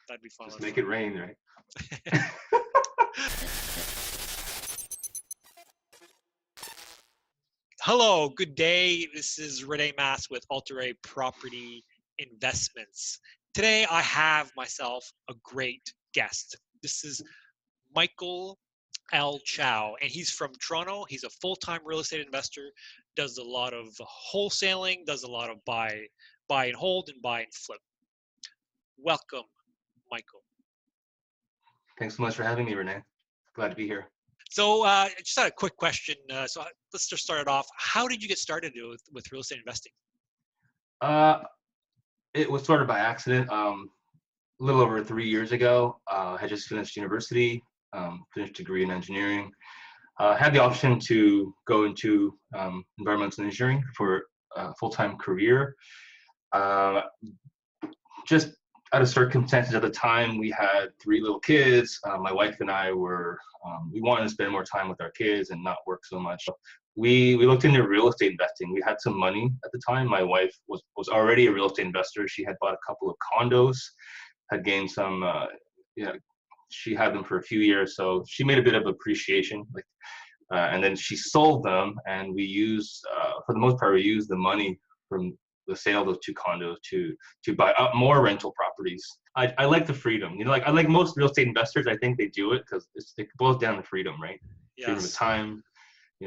That'd be fun. Just make it rain, right? Hello, good day. This is René Masse with REALTOR Property Investments. Today I have myself a great guest. This is Michael L. Chow, and he's from Toronto. He's a full-time real estate investor, does a lot of wholesaling, does a lot of buy and hold and buy and flip. Welcome, Michael. Thanks so much for having me, Rene. Glad to be here. So I just had a quick question. Let's just start it off. How did you get started with real estate investing? It was sort of by accident. A little over 3 years ago, I had just finished university, finished a degree in engineering. Had the option to go into environmental engineering for a full-time career. Just out of circumstances at the time, we had 3 little kids. My wife and I we wanted to spend more time with our kids and not work so much. We looked into real estate investing. We had some money at the time. My wife was already a real estate investor. She had bought a couple of condos, had gained some, she had them for a few years. So she made a bit of appreciation, and then she sold them, and we used, for the most part, we used the money from the sale of those 2 condos to buy up more rental properties. I like the freedom. I like most real estate investors, I think they do it because it boils down to freedom, right? Yes. Freedom of time.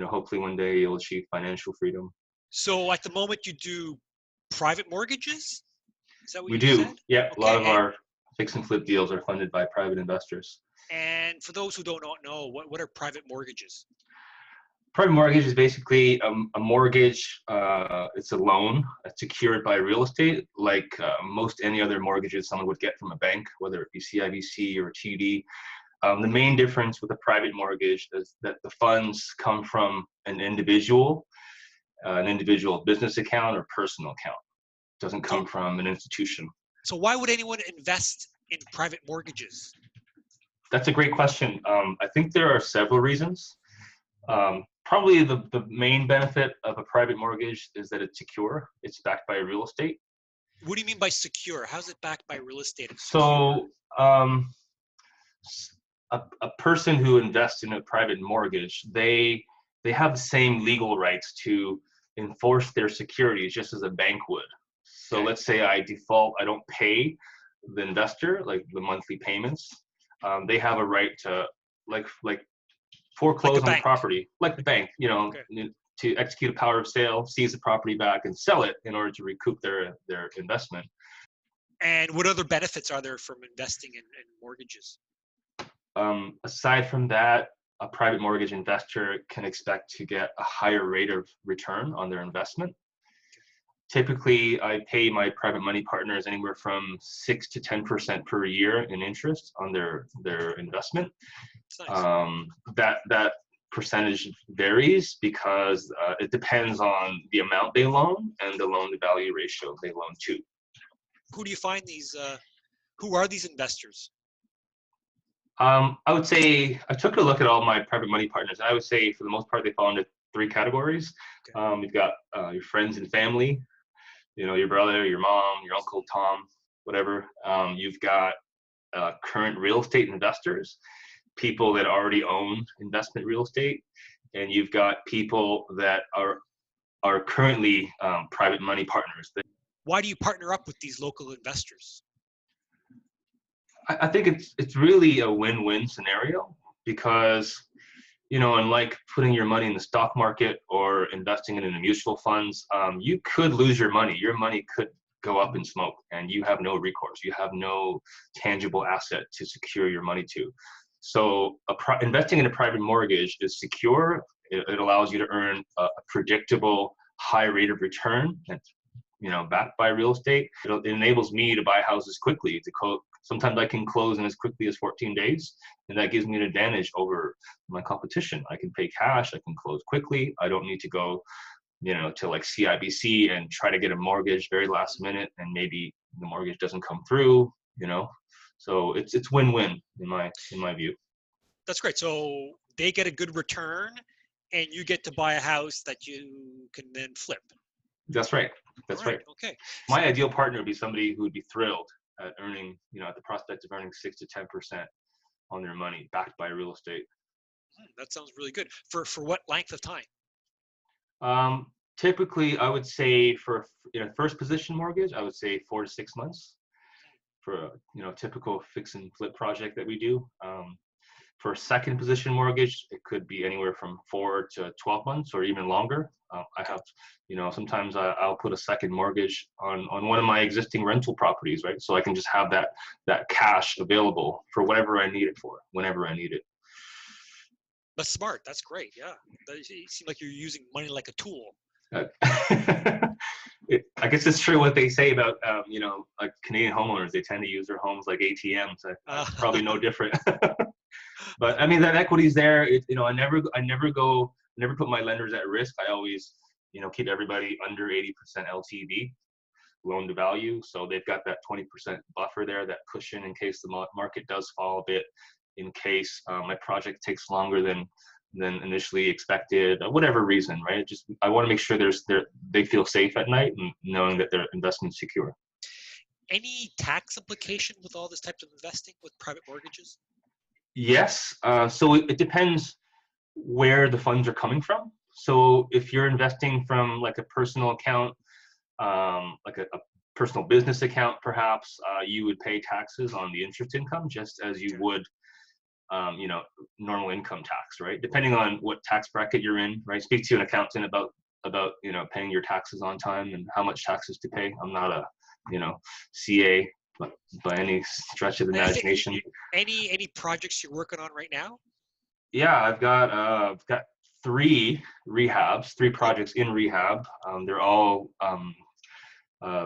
Hopefully one day you'll achieve financial freedom. So at the moment you do private mortgages? Is that what we you do? said? Yeah, Okay. A lot of our fix and flip deals are funded by private investors. And for those who don't know, what are private mortgages? Private mortgage is basically a mortgage. It's a loan secured by real estate, like most any other mortgages someone would get from a bank, whether it be CIBC or TD. The main difference with a private mortgage is that the funds come from an individual business account or personal account. It doesn't come from an institution. So why would anyone invest in private mortgages? That's a great question. I think there are several reasons. Probably the main benefit of a private mortgage is that it's secure. It's backed by real estate. What do you mean by secure? How's it backed by real estate? So a person who invests in a private mortgage, they have the same legal rights to enforce their securities just as a bank would. So Okay. Let's say I default, I don't pay the investor, like the monthly payments. They have a right to foreclose on the property, like the bank, Okay. to execute a power of sale, seize the property back, and sell it in order to recoup their investment. And what other benefits are there from investing in mortgages? Aside from that, a private mortgage investor can expect to get a higher rate of return on their investment. Typically, I pay my private money partners anywhere from 6 to 10% per year in interest on their investment. Nice. That percentage varies because it depends on the amount they loan and the loan to value ratio they loan to. Who do you find these? Who are these investors? I would say I took a look at all my private money partners, and I would say for the most part they fall into 3 categories. Okay. You've got your friends and family, your brother, your mom, your uncle, Tom, whatever. You've got current real estate investors, people that already own investment real estate, and you've got people that are currently private money partners. Why do you partner up with these local investors? I think it's really a win-win scenario because, unlike putting your money in the stock market or investing it in the mutual funds, you could lose your money. Your money could go up in smoke and you have no recourse. You have no tangible asset to secure your money to. So investing in a private mortgage is secure. It allows you to earn a predictable high rate of return that's backed by real estate. It enables me to buy houses quickly. Sometimes I can close in as quickly as 14 days, and that gives me an advantage over my competition. I can pay cash. I can close quickly. I don't need to go to like CIBC and try to get a mortgage very last minute, and maybe the mortgage doesn't come through. So it's win-win in my view. That's great. So they get a good return, and you get to buy a house that you can then flip. That's right. That's right. Okay. My ideal partner would be somebody who would be thrilled at earning, at the prospect of earning 6 to 10% on their money backed by real estate. That sounds really good. For what length of time? Typically, I would say for first position mortgage, I would say 4 to 6 months for a typical fix and flip project that we do. For a second position mortgage, it could be anywhere from 4 to 12 months or even longer. I have, sometimes I'll put a second mortgage on one of my existing rental properties, right? So I can just have that cash available for whatever I need it for, whenever I need it. That's smart. That's great. Yeah. You seem like you're using money like a tool. I guess it's true what they say about, like Canadian homeowners, they tend to use their homes like ATMs. It's probably no different. But I mean, that equity's there. I never put my lenders at risk. I always, keep everybody under 80% LTV, loan to value. So they've got that 20% buffer there, that cushion in case the market does fall a bit, in case my project takes longer than initially expected, whatever reason, right? I want to make sure they feel safe at night and knowing that their investment's secure. Any tax implication with all this type of investing with private mortgages? Yes. So it depends where the funds are coming from. So if you're investing from like a personal account, like a personal business account, perhaps you would pay taxes on the interest income just as you would, normal income tax, right? Depending on what tax bracket you're in, right? Speak to an accountant about paying your taxes on time and how much taxes to pay. I'm not a CA by any stretch of the imagination. Any projects you're working on right now? Yeah, I've got 3 projects in rehab. They're all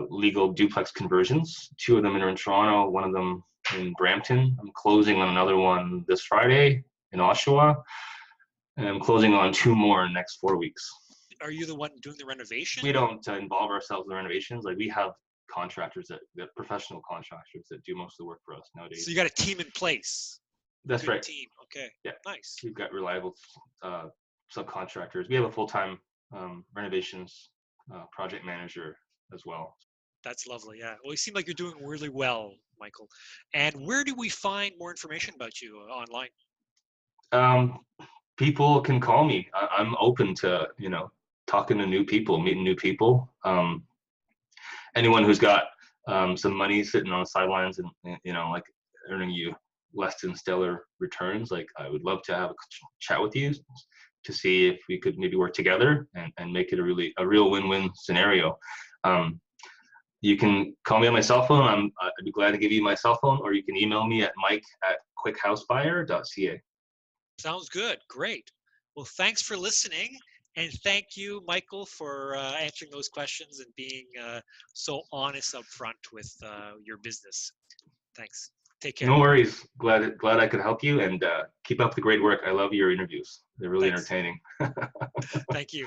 legal duplex conversions. 2 of them are in Toronto, one of them in Brampton. I'm closing on another one this Friday in Oshawa, and I'm closing on 2 more in the next 4 weeks. Are you the one doing the renovation? We don't involve ourselves in the renovations. Like, we have contractors professional contractors that do most of the work for us nowadays. So you got a team in place. That's Good right. Team. Okay. Yeah. Nice. We've got reliable subcontractors. We have a full-time renovations project manager as well. That's lovely. Yeah. Well, you seem like you're doing really well, Michael. And where do we find more information about you online? People can call me. I'm open to, talking to new people, meeting new people. Anyone who's got some money sitting on the sidelines and, like earning you less than stellar returns, like, I would love to have a chat with you to see if we could maybe work together and make it a real win-win scenario. You can call me on my cell phone. I'd be glad to give you my cell phone, or you can email me at mike@quickhousebuyer.ca. Sounds good. Great. Well, thanks for listening. And thank you, Michael, for answering those questions and being so honest up front with your business. Thanks. Take care. No worries. Glad I could help you, and keep up the great work. I love your interviews. They're really entertaining. Thank you.